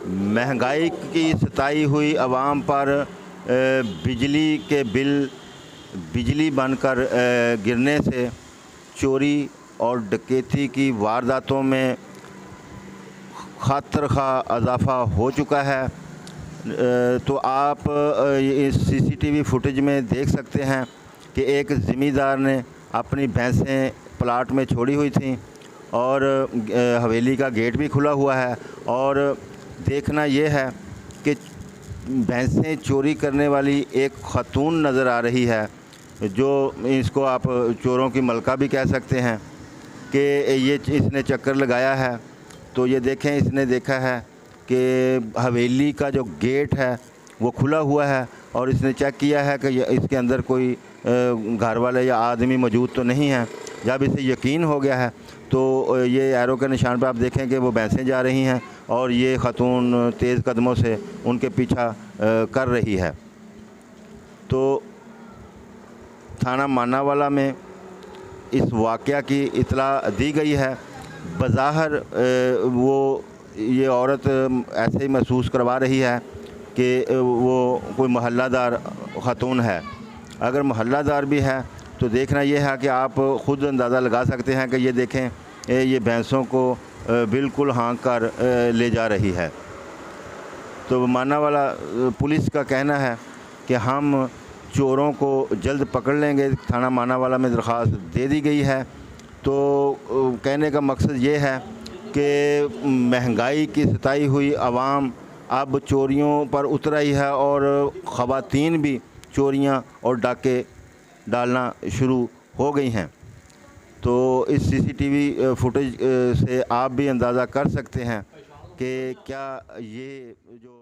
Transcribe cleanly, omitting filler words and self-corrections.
महंगाई की सताई हुई आवाम पर बिजली के बिल बिजली बनकर गिरने से चोरी और डकैती की वारदातों में ख़ातरख़्वाह इजाफ़ा हो चुका है। तो आप इस सीसीटीवी फुटेज में देख सकते हैं कि एक ज़मींदार ने अपनी भैंसें प्लाट में छोड़ी हुई थीं और हवेली का गेट भी खुला हुआ है और देखना यह है कि भैंसें चोरी करने वाली एक खातून नज़र आ रही है, जो इसको आप चोरों की मलका भी कह सकते हैं कि ये इसने चक्कर लगाया है। तो ये देखें, इसने देखा है कि हवेली का जो गेट है वो खुला हुआ है और इसने चेक किया है कि इसके अंदर कोई घर वाले या आदमी मौजूद तो नहीं है। जब इसे यकीन हो गया है तो ये एरो के निशान पर आप देखें कि वो भैंसें जा रही हैं और ये खातून तेज़ कदमों से उनके पीछा कर रही है। तो थाना मानावाला में इस वाक़या की इत्तला दी गई है। बज़ाहिर वो ये औरत ऐसे ही महसूस करवा रही है कि वो कोई मोहल्लादार खातून है। अगर मोहल्लादार भी है तो देखना ये है कि आप ख़ुद अंदाज़ा लगा सकते हैं कि ये देखें, ये भैंसों को बिल्कुल हाँक कर ले जा रही है। तो मानावाला पुलिस का कहना है कि हम चोरों को जल्द पकड़ लेंगे। थाना मानावाला में दरख्वास्त दे दी गई है। तो कहने का मकसद ये है कि महंगाई की सताई हुई आवाम अब चोरियों पर उतर आई है और ख़वातीन भी चोरियां और डाके डालना शुरू हो गई हैं। तो इस सीसीटीवी फुटेज से आप भी अंदाज़ा कर सकते हैं कि क्या ये जो